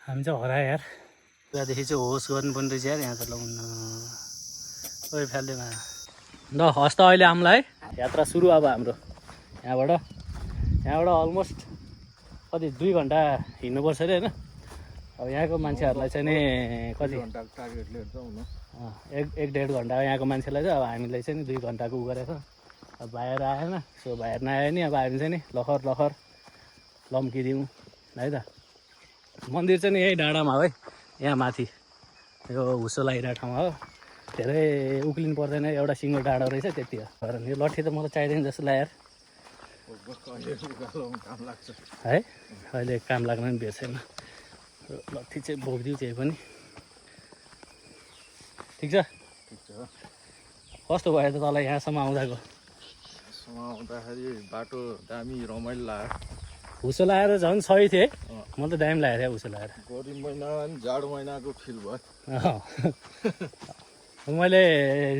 हामी चाहिँ हरायो यार। त्यहाँदेखि चाहिँ होस गर्नु पनि रहेछ यार। यहाँ त लाउन ओइ फ्याल्दैमा ल हस् त अहिले हामीलाई यात्रा सुरु अब हाम्रो यहाँबाट अलमोस्ट कति 2 घन्टा हिँड्नुपर्छ अरे होइन। अब यहाँको मान्छेहरूलाई चाहिँ नि कति 1-1.5 घन्टा यहाँको मान्छेलाई चाहिँ अब हामीलाई चाहिँ नि 2 घन्टाको उ गरेको। अब भाइहरू आएन, सो भाइहरू नआयो नि अब हामी चाहिँ नि लखर लम्किदिउँ है त। मन्दिर चाहिँ नि यही डाँडामा हो है, यहाँ माथि यो हुसो लागिरहेको ठाउँमा हो। धेरै उक्लिनु पर्दैन, एउटा सिङ्गो डाँडा रहेछ त्यति हो। यो लट्ठी त मलाई चाहिँदैन जस्तो लाग्यो है। अहिले काम लाग्न पनि बेर छैन। लट्ठी चाहिँ बोकिदिउँ त्यही पनि। ठिक छ। कस्तो भयो त तँलाई यहाँसम्म आउँदाखेरि बाटो दामी रमाइलो लाग्यो। हुसो लगाएर झन् सही थिएँ। म त दामी लागेको थिएँ हुसो लगाएर। गर्मी महिना अनि जाडो महिनाको फिल भयो। मैले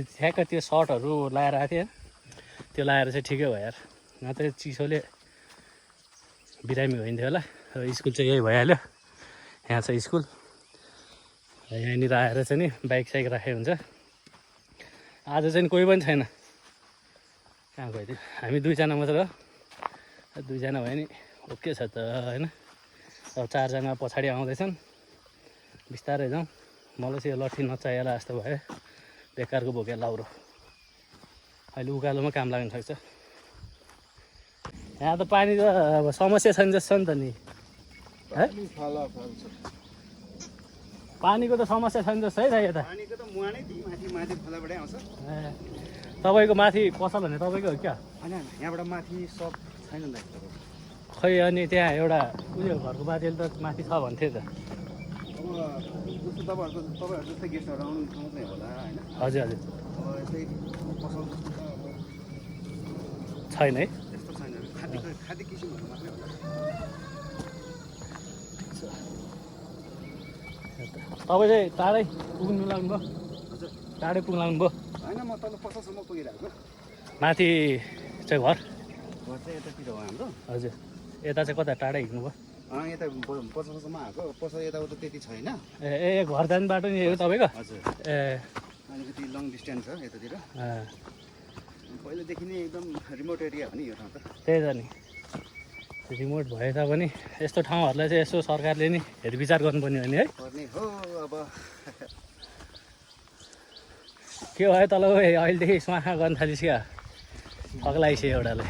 ठ्याक्क त्यो सर्टहरू लगाएर आएको थिएँ, त्यो लगाएर चाहिँ ठिकै भयो यार। यहाँ त चिसोले बिरामी भइन्थ्यो होला। र स्कुल चाहिँ यही भइहाल्यो। यहाँ छ स्कुल। यहाँनिर आएर चाहिँ नि बाइक साइक राखेको हुन्छ। आज चाहिँ कोही पनि छैन। कहाँ गइदियो? हामी 2जना मात्र हो। 2जना भयो नि ओके छ त होइन। अब 4जना पछाडि आउँदैछन्। बिस्तारै जाउँ। मलाई चाहिँ यो लट्ठी नचाहिएला जस्तो भयो। बेकारको बोके लाउरो। अहिले उकालोमा काम लाग्न सक्छ। यहाँ त पानी त अब समस्या छैन जस्तो छ नि त नि है। पानीको त समस्या छैन जस्तो है यता। पानीको त मुहानै माथि खोलाबाटै आउँछ। तपाईँको माथि पसल भने तपाईँको हो क्या? होइन यहाँबाट माथि सब छैन नि त। खै अनि त्यहाँ एउटा उयो घरको बाजेले त माथि छ भन्थ्यो त। अब तपाईँहरू जस्तै गेस्टहरू आउनु ठाउँ चाहिँ होला होइन। हजुर अब यस्तै पसल छैन है। त्यस्तो छैन। खाद्य किसिमहरू मात्रै होला। तपाईँ चाहिँ टाढै पुग्नु लाग्नुभयो? हजुर टाढै पुग्नु लाग्नुभयो? होइन म तल पसलसम्म पुगिरहेको। माथि चाहिँ घर? घर चाहिँ यतातिर हो हाम्रो। हजुर। यता चाहिँ कता टाढै हिँड्नुभयो? यता पसलसम्म आएको। पसल यताउता त्यति छैन। ए घर जाने बाटो नि हो तपाईँको? हजुर। ए अलिकति लङ डिस्टेन्स छ यतातिर। पहिलादेखि नै एकदम रिमोट एरिया हो नि यो ठाउँ त। त्यही त नि। रिमोट भए तापनि यस्तो ठाउँहरूलाई चाहिँ यसो सरकारले नि हेरविचार गर्नुपर्ने हो नि है। पर्ने हो अब। के भयो तल अहिलेदेखि स्वाखा गर्न थालिस् क्या? फग्लाइछ एउटाले।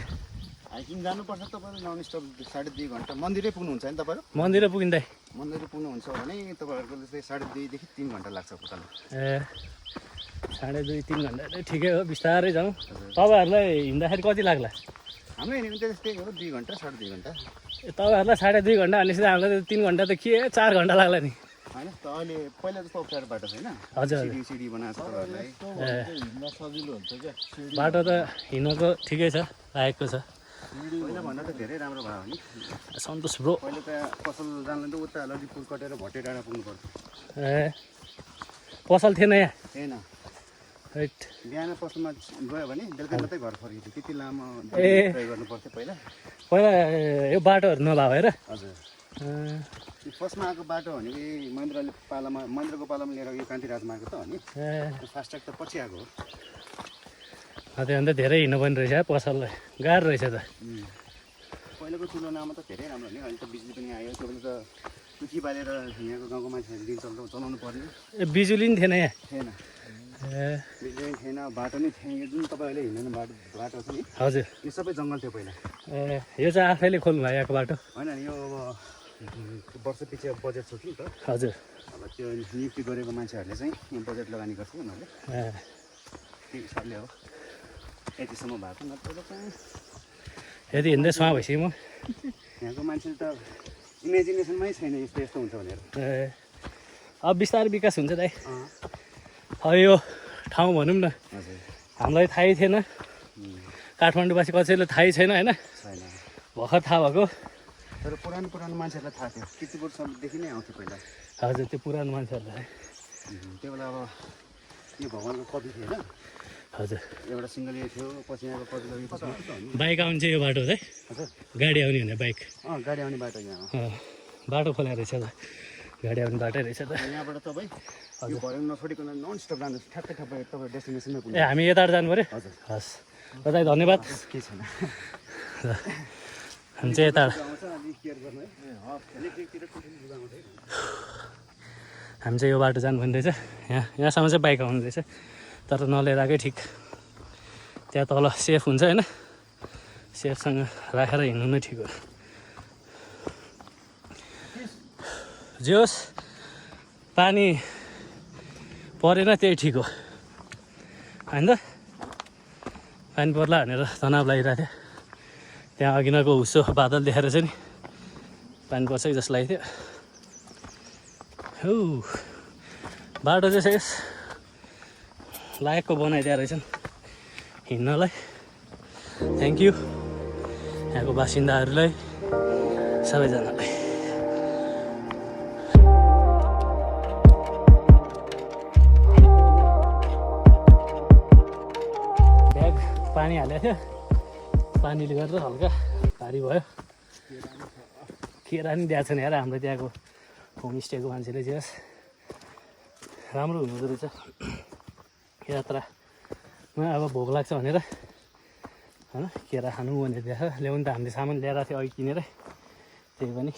हाइकिङ जानुपर्छ तपाईँहरू नन स्टप 2.5 घन्टा। मन्दिरै पुग्नुहुन्छ नि तपाईँहरू? मन्दिर पुगिँदै मन्दिर पुग्नुहुन्छ भने तपाईँहरूको चाहिँ 2.5 देखि 3 घन्टा लाग्छ उकालो। ए 2.5-3 घन्टा चाहिँ ठिकै हो। बिस्तारै जाउँ। तपाईँहरूलाई हिँड्दाखेरि कति लाग्ला? हाम्रो हिँड्नु त त्यस्तै हो 2 घन्टा 2.5 घन्टा। ए तपाईँहरूलाई 2.5 घन्टा भनेपछि हामीलाई त 3 घन्टा त के 4 घन्टा लाग्ला नि। होइन त अहिले पहिला जस्तो अप्ठ्यारो बाटो छैन। हजुर सिडी बनाएको छ तपाईँहरूलाई। हिँड्न सजिलो हुन्छ क्या। बाटो त हिँड्नको ठिकै छ, लागेको छ। पहिला भन्दा त धेरै राम्रो भयो नि। सन्तोष ब्रो। पहिला त पसल जानलाई त उता ललितपुर कटेर भट्टे डाँडा पुग्नु पर्थ्यो। ए पसल थिएन यहाँ? थिएन। राइट। बिहान पसलमा गयो भने बेलुका मात्रै घर फर्किन्थ्यो। त्यति लामो ए तय गर्नु पर्थ्यो पहिला। पहिला यो बाटोहरू नभए भएर? हजुर। फर्स्टमा आएको बाटो भनेको मन्दिरको पालामा लिएर यो कान्तिराजमा आएको त हो नि। फास्ट्याग त पछि आएको हो। त्यो अन्त धेरै हिँड्नुपर्ने रहेछ है पसललाई। गाह्रो रहेछ त। पहिलाको तुलनामा त धेरै राम्रो नि। अहिले त बिजुली पनि आयो। त्यो बेला त टुकी बालेर यहाँको गाउँको मान्छेहरूले दिन चलाउनु पर्ने। ए बिजुली नि थिएन यहाँ? थिएन। ए बिजुली पनि थिएन, बाटो नि थिएन। यो जुन तपाईँहरूले हिँड्नु बाटो छ नि, हजुर। यो सबै जङ्गल थियो पहिला। ए यो चाहिँ आफैले खोल्नु भयो यहाँको बाटो? होइन नि, यो अब वर्ष पछि अब बजेट छ कि त। हजुर। अब त्यो नियुक्ति गरेको मान्छेहरूले चाहिँ यहाँ बजेट लगानी गर्छ उनीहरूले। त्यही हिसाबले हो यतिसम्म भएको। नत्र चाहिँ यदि हिँड्दै सुहा भइसक्यो म। यहाँको मान्छेले त इमेजिनेसनमै छैन यस्तो यस्तो हुन्छ भनेर। ए अब बिस्तारै विकास हुन्छ दाइ। अब यो ठाउँ भनौँ न, हामीलाई थाहै थिएन। काठमाडौँवासी कसैले थाहै छैन होइन। छैन। भर्खर थाहा भएको। तर पुरानो मान्छेहरूलाई थाहा थियो। किर्तिपुरसम्मदेखि नै आउँथ्यो पहिला। हजुर त्यो पुरानो मान्छेहरूलाई। त्यो बेला अब यो भगवान्को कवि थियो होइन। हजुर। एउटा सिङ्गल थियो, पछि यहाँको कवि बाइक आउने चाहिँ यो बाटो है? हजुर। गाडी आउने भने बाइक? गाडी आउने बाटो यहाँ बाटो खोला रहेछ त। गाडी आउने बाटै रहेछ त। यहाँबाट तपाईँ यो भर्याङ नछोडिकन नन स्टप जानुहोस्, ठ्याक्कै तपाईँ डेस्टिनेसनमै पुग्नु। ए हामी यताबाट जानु पऱ्यो? हजुर हस् बताइ धन्यवाद। केही छैन। हामी चाहिँ यता हामी चाहिँ यो बाटो जानु भन्ने रहेछ। यहाँसम्म चाहिँ बाइक आउनु रहेछ, तर नलिएर आएकै ठिक। त्यहाँ तल सेफ हुन्छ होइन, सेफसँग राखेर हिँड्नु नै ठिक हो। जे होस् पानी परेन त्यही ठिक हो होइन त। पानी पर्ला भनेर तनाव लागिरहेको थियो। त्यहाँ अघि नको हुसो बादल देखाएर चाहिँ नि पानी पर्छ कि जस्तो लागेको थियो। हौ बाटो चाहिँ यस लायकको बनाइदिएर रहेछन् हिँड्नलाई। थ्याङ्क यू यहाँको बासिन्दाहरूलाई सबैजनालाई। ब्याग पानी हालेको थियो, पानीले गर्दा हल्का भारी भयो। केरा नि दिएको छैन यार हाम्रो त्यहाँको होमस्टेको मान्छेले। चाहिँ राम्रो हुँदो रहेछ यात्रामा। अब भोक लाग्छ भनेर होइन केरा खानु भनेर दिएको ल्याउनु त हामीले सामान ल्याएर थियो अघि किनेर, त्यही पनि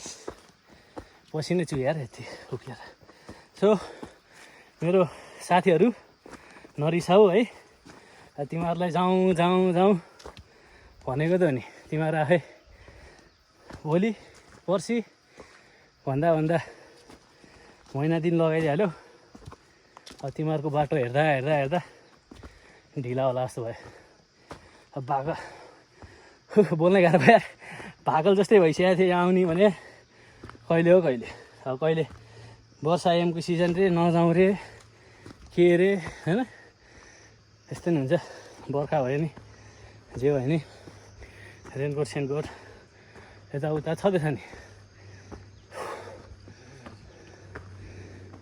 पसिनै छु यार यति उक्किएर। सो मेरो साथीहरू नरिसाऊ है, तिमीहरूलाई जाउँ जाउँ जाउँ भनेको त हो नि। तिमीहरू आफै भोलि पर्सि भन्दा भन्दा महिना दिन लगाइदिइहाल्यो। अब तिमीहरूको बाटो हेर्दा हेर्दा हेर्दा ढिला होला जस्तो भयो। अब भाकल बोल्नै गाह्रो भयो यार। भाकल जस्तै भइसकेको थियो यहाँ आउने भने कहिले हो कहिले। अब कहिले वर्षा आइएमको सिजन रे नजाउँ रे के रे होइन, यस्तै नि हुन्छ। बर्खा भयो नि जे भयो नि रेनकोट सेनकोट यताउता छँदैछ नि।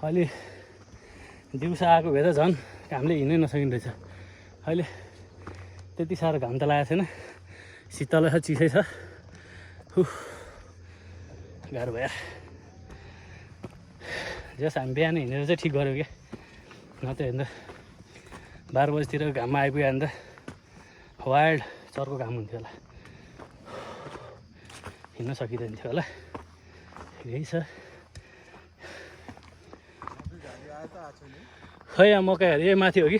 अहिले दिउँसो आएको भए त झन् घामले हिँड्नै नसकिने रहेछ। अहिले त्यति साह्रो घाम त लागेको छैन, शीतल छ, चिसै छ। गाह्रो भयो यार। जस हामी बिहान हिँडेर चाहिँ ठिक गऱ्यो क्या, नत्र हेर्दा 12 बजीतिर घाममा आइपुग्यो भने त वाइल्ड चर्को घाम हुन्थ्यो होला, हिँड्न सकिँदैन थियो होला। ठिकै छ। खै यहाँ मकैहरू यही माथि हो कि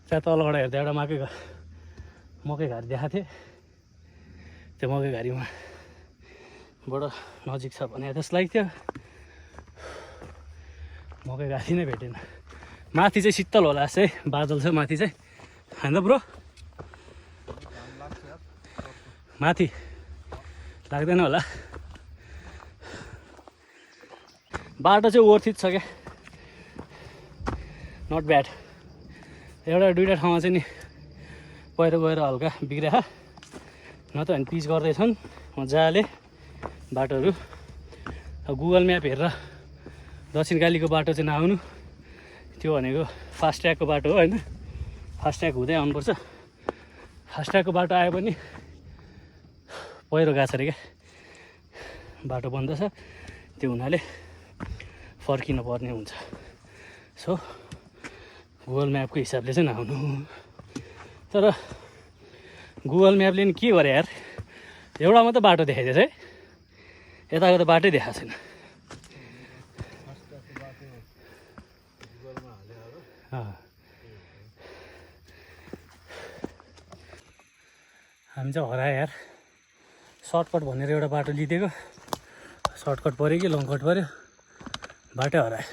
त्यहाँ तलबाट हेर्दा एउटा मकै घारी देखाएको थिएँ। त्यो मकै घारीमा बडो नजिक छ भने जस्तो लागेको थियो। मकै घारी नै भेटेन। माथि चाहिँ शीतल होला जस्तै बादल छ माथि चाहिँ होइन ब्रो। माथि लाग्दैन होला। बाटो चाहिँ वर्थ इट छ क्या, नट ब्याड। एउटा दुइटा ठाउँमा चाहिँ नि पहिरो गएर हल्का बिग्रिया, न त भने पिच गर्दैछन् मजाले बाटोहरू। अब गुगल म्याप हेरेर दक्षिणकालीको बाटो चाहिँ नआउनु, त्यो भनेको फास्ट ट्र्याकको बाटो हो होइन। फास्ट ट्र्याक हुँदै आउनुपर्छ। फास्ट ट्र्याकको बाटो आयो भने पहिरो गएको छ अरे क्या, बाटो बन्द छ, त्यो हुनाले फर्किनु पर्ने हुन्छ। सो गुगल म्यापको हिसाबले चाहिँ नआउनु। तर गुगल म्यापले नि के गरे यार, एउटा मात्रै बाटो देखाइदिएछ है, यताको त बाटै देखाएको छैन। हामी चाहिँ हरायो यार। सर्टकट भनेर एउटा बाटो लिइदिएको, सर्टकट पऱ्यो कि लङ कट पऱ्यो, बाटो हरायो।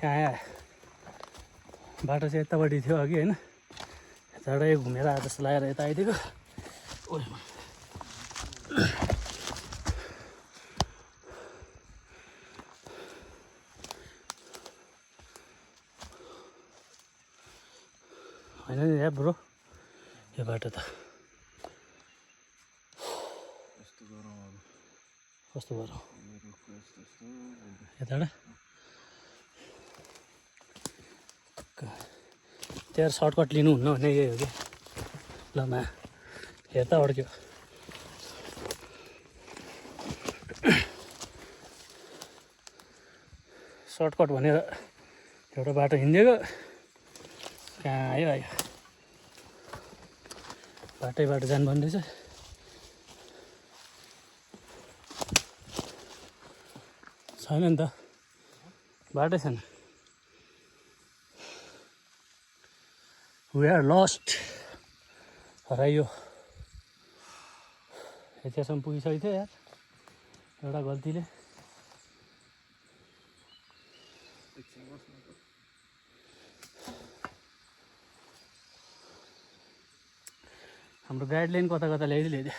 यहाँ आयो बाटो चाहिँ यतापट्टि थियो अघि होइन, यताबाटै घुमेर आएको जस्तो लागेर यता आइदिएको। होइन नि यार ब्रो, यो बाटो त कस्तो गरौँ यताबाट। त्यहाँ सर्टकट लिनुहुन्न भने यही हो क्या। ल मा हेर त अड्क्यो। सर्टकट भनेर एउटा बाटो हिँडिदिएको कहाँ आयो आयो बाटो जानुपर्ने रहेछ छैन नि त बाटै छैन वी आर लस्ट हराइयो यतिसम्म पुगिसकेको थियो यार एउटा गल्तीले हाम्रो गाइडलाइन कता कता ल्याइदियो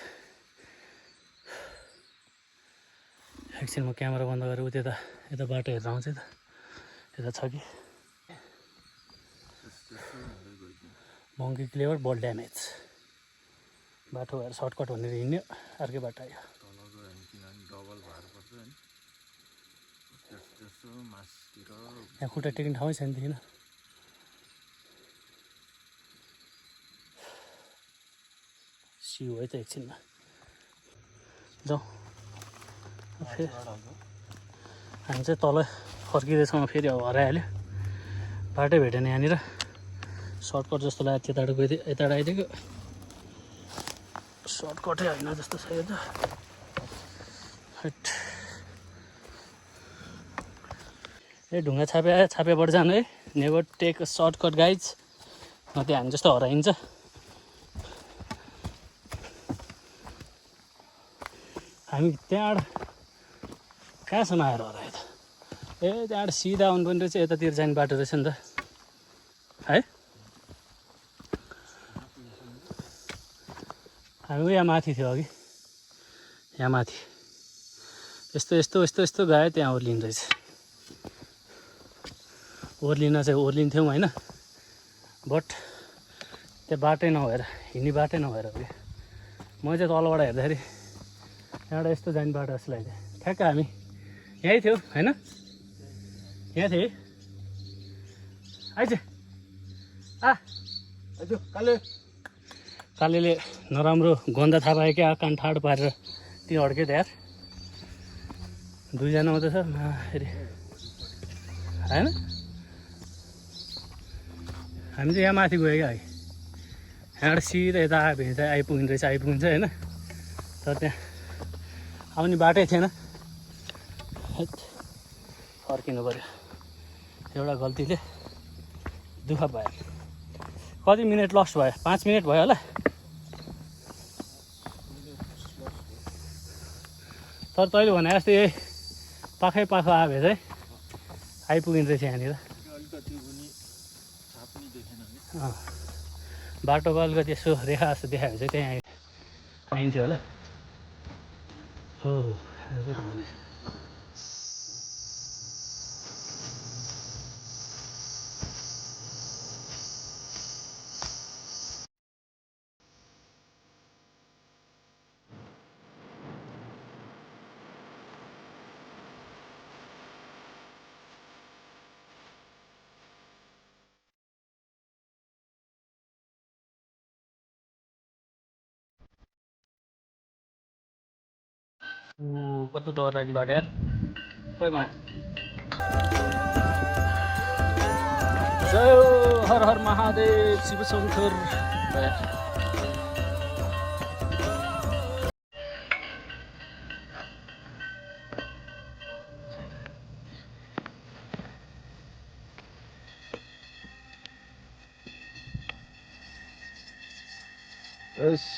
एकछिन म क्यामेरा बन्द गरेर उता यता बाटो हेरेर आउँछ त यता छ कि मङ्की क्लेभर बल ड्यामेज बाटो भएर सर्टकट भनेर हिँड्यो अर्कै बाटो आयो यहाँ खुट्टा टेक्ने ठाउँै छैन थिएन सिउ है त एकछिनमा जाउँ फेरि हामी चाहिँ तल फर्किँदैछौँ फेरि अब हराइहाल्यो बाटै भेटेन यहाँनिर सर्टकट जस्तो लाग्यो त्यताबाट गइदियो यताबाट आइदिएको सर्टकटै होइन जस्तो छ यो त ए ढुङ्गा छापेबाट जानु है never take a shortcut guys नत्र हामी जस्तो हराइन्छ हामी त्यहाँबाट कहाँसम्म आएर हरायो त ए त्यहाँबाट सिधा आउनुपर्ने रहेछ यतातिर जाने बाटो रहेछ नि त है हामी यहाँ माथि थियो अघि यहाँ माथि यस्तो गयो त्यहाँ ओर्लिनु रहेछ ओर्लिन्थ्यौँ होइन बट त्यो बाटै नभएर हिँड्ने बाटै नभएर हो कि म चाहिँ तलबाट हेर्दाखेरि यहाँबाट यस्तो जाने बाटो जस्तो लाग्यो ठ्याक्क हामी यहीँ थियौँ होइन यहाँ थिएँ आइज कालेले नराम्रो गन्दा थाहा पायो क्या कान ठाडो पारेर त्यो अड्क्यो त यार दुईजना मात्रै छ फेरि होइन हामी चाहिँ यहाँ माथि गयो क्या अघि यहाँबाट सिधा यता आयो भने चाहिँ आइपुगिन्छ होइन तर त्यहाँ आउने बाटै थिएन फर्किनु पऱ्यो एउटा गल्तीले दुःख भयो कति मिनट लस्ट भयो 5 मिनट भयो होला तर तैँले भने जस्तै यही पाखै आयो भने चाहिँ आइपुगिन्छ रहेछ यहाँनिर बाटोको अलिकति यसो रेखा जस्तो देखायो भने चाहिँ त्यहाँ आइन्थ्यो होला हो कस्तो डर लाग्यो बाटो यार खोइ मा जय हर हर महादेव शिव शङ्कर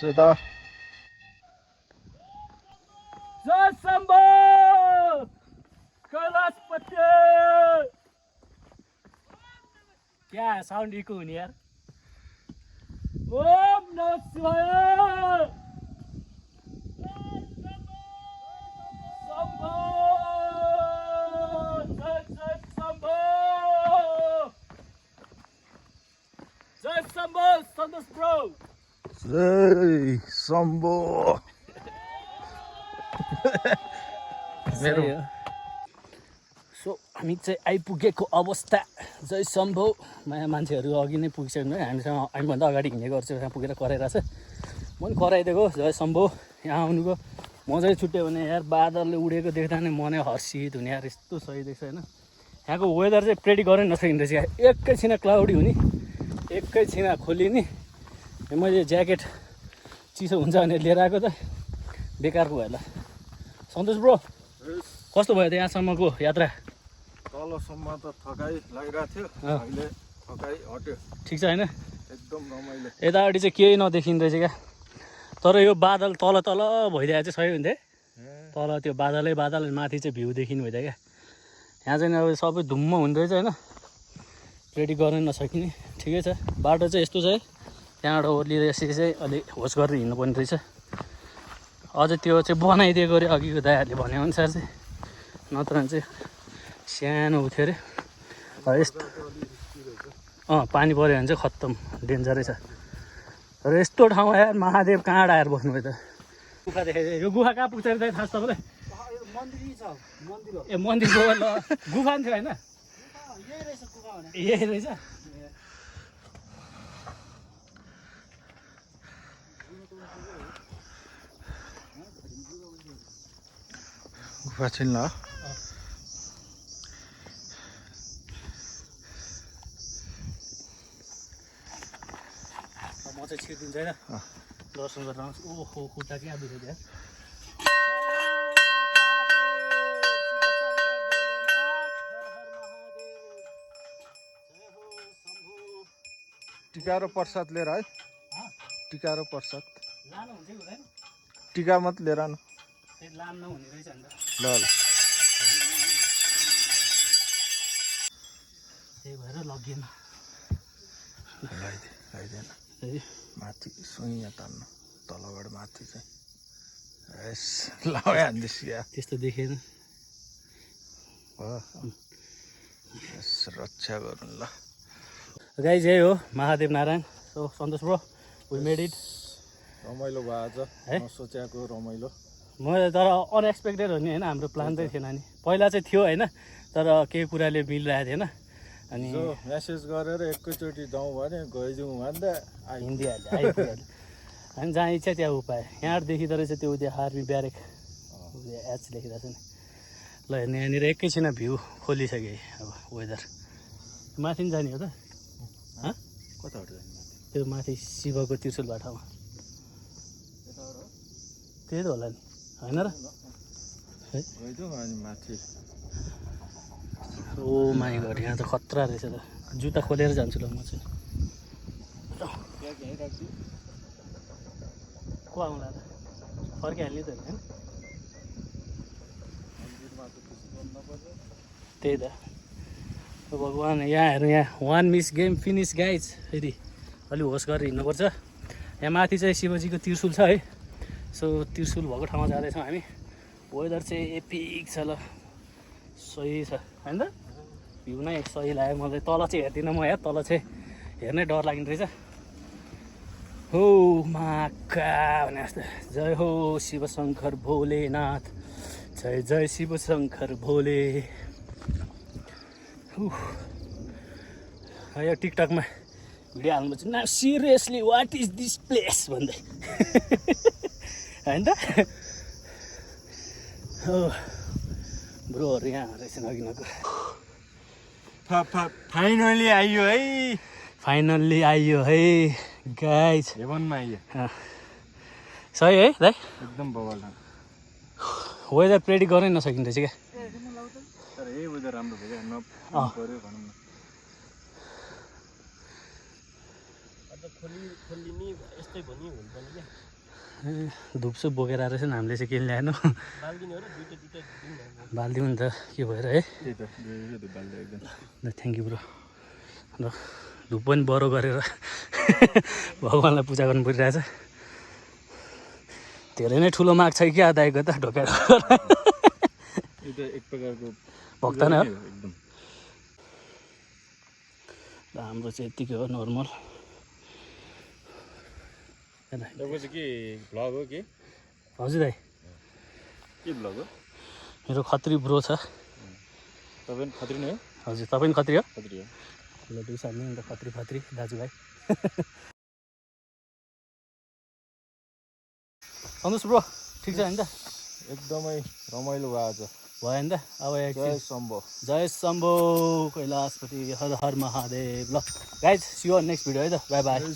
यता जय शम्भो कैलाशपति क्या साउन्ड इको हुने यार ओम नमः शिवाय शम्भो जय शम्भो जय शम्भो सन्तोष ब्रो जय शम्भो मेरो सो हामी चाहिँ आइपुगेको अवस्था जय शम्भो माया मान्छेहरू अघि नै पुगिसक्नु है हामीसँग हामीभन्दा अगाडि हिँडेको गर्छु यहाँ पुगेर कराइरहेछ म पनि कराइदिएको जय शम्भो यहाँ आउनुको मजै छुट्यो भने यार बादलले उडेको देख्दा नै मनै हर्षित हुने यार यस्तो सही देख्छ होइन यहाँको वेदर चाहिँ प्रेडिक्ट गर्नै नसकिँदो रहेछ एकैछिन क्लाउडी हुने एकैछिन खोलिने मैले ज्याकेट चिसो हुन्छ भने लिएर आएको त बेकारको भयो ल सन्तोष ब्रो कस्तो भयो त यहाँसम्मको यात्रा तलसम्म त थकाइ लागिरहेको थियो अहिले थकाइ हट्यो ठिक छ होइन एकदम रमाइलो यतापट्टि चाहिँ केही नदेखिँदो रहेछ क्या तर यो बादल तल तल भइदिएको चाहिँ सही हुन्थ्यो तल त्यो बादलै बादल माथि चाहिँ भ्यू देखिनु भइदियो क्या यहाँ चाहिँ अब सबै धुम्म हुँदो रहेछ होइन रेडी गर्नै नसकिने ठिकै छ बाटो चाहिँ यस्तो छ है त्यहाँबाट ओर्लिएर यसरी चाहिँ अलिक होस गरेर हिँड्नुपर्ने रहेछ अझै त्यो चाहिँ बनाइदिएको अरे अघिको दाइहरूले भनेअनुसार चाहिँ नत्र चाहिँ सानो उठ्यो अरे यस्तो पानी पऱ्यो भने चाहिँ खत्तम डेन्जरै छ र यस्तो ठाउँमा यार महादेव कहाँ आएर बस्नुभयो त गुफा देखाइदियो यो गुफा कहाँ पुग्छ अरे थाहा छ तपाईँलाई ए मन्दिर ल गुफा नि थियो होइन यही रहेछ गुफा छैन ल म चाहिँ छिर्दिन्छु होइन दर्शन गर्न आउँछु ओहो खुट्टा क्या दुख्यो त्यहाँ टिका र प्रसाद लिएर है टिका र प्रसाद लानुहुन्छ कि हुँदैन टिका मात्रै लिएर आउनु फेरि लाम नहुने रहेछ नि त ल ल त्यही भएर लगिएन लगाइदिएन है माथि सुइँ तान्नु तलबाट माथि चाहिँ यस लगाइहाल्दैछ या त्यस्तो देखेन हो यस रक्षा गरौँ ल गाइज यही हो Mahadev Narayan so Santosh bro we made it रमाइलो भयो आज है नसोचेको रमाइलो मैले तर अनएक्सपेक्टेड हो नि होइन हाम्रो प्लान चाहिँ थिएन नि पहिला चाहिँ थियो होइन तर केही कुराले मिलिरहेको थिएन अनि मेसेज गरेर एकैचोटि जाउँ भने गइदिउँ भन्दा हिन्दी आइपुग्यो अनि जहाँ इच्छा त्यहाँ उपाय यहाँबाट देखिँदो रहेछ त्यो उयो आर्मी ब्यारेक एच लेखिरहेको छ नि ल हेर्ने यहाँनिर एकैछिन भ्यू खोलिसकेँ अब वेदर माथि पनि जाने हो त कताबाट जाने त्यो माथि शिवको त्रिशुल बाटोमा त्यही त होला नि होइन र है गइदिउँ अनि माथि ओ माई गड यहाँ त खतरा रहेछ त जुत्ता खोलेर जान्छु ल म चाहिँ को आउँला त फर्किहाल्ने त होइन त्यही त भगवान् यहाँ हेर्नु यहाँ one miss game finish guys फेरि अलिक होस गरेर हिँड्नुपर्छ यहाँ माथि चाहिँ शिवजीको त्रिशुल छ है सो त्रिशुल भएको ठाउँमा जाँदैछौँ हामी वेदर चाहिँ एपिक छ ल सही छ होइन त भ्यू नै सही लाग्यो मलाई तल चाहिँ हेर्दिनँ म यहाँ तल चाहिँ हेर्नै डर लाग्ने रहेछ हो माका भने जस्तो जय हो शिवशङ्कर भोलेनाथ जय जय शिवशङ्कर भोले यो टिकटकमा भिडियो हाल्नुपर्छ न seriously what is this place भन्दै होइन त हो ब्रोहरू यहाँ रहेछन् अघि नगएर फाइनली आइयो है फाइनल्ली आइयो है गाइज हेभनमा आइयो सही है दाइ एकदम बवाल वेदर प्रेडिक्ट गर्नै नसकिँदो रहेछ क्या तर यही वेदर राम्रो भयो क्या नपऱ्यो भनौँ न धुप्सुप बोकेर आएर चाहिँ हामीले चाहिँ किन ल्याएन बालिदिउँ नि त के भएर है ल थ्याङ्क यू ब्रो ल धुप पनि बरो गरेर भगवान्लाई पूजा गर्नु परिरहेछ धेरै नै ठुलो माग छ क्या दाइको त ढोका एक प्रकारको भक्त नै हो हाम्रो चाहिँ यत्तिकै हो नर्मल के भ्लग हो कि हजुर दाइ के भ्लग हो मेरो खत्री ब्रो छ तपाईँ खत्री नै हो हजुर तपाईँ पनि खत्री हो खत्री हो ल दुई साल नि त खत्री दाजुभाइ सन्तोष ब्रो ठिक छ नि त एकदमै रमाइलो भयो आज भयो नि त अब जय एकछिन शम्भो जय शम्भो कैलाशपति हर हर महादेव ल guys see you next video है त बाई बाई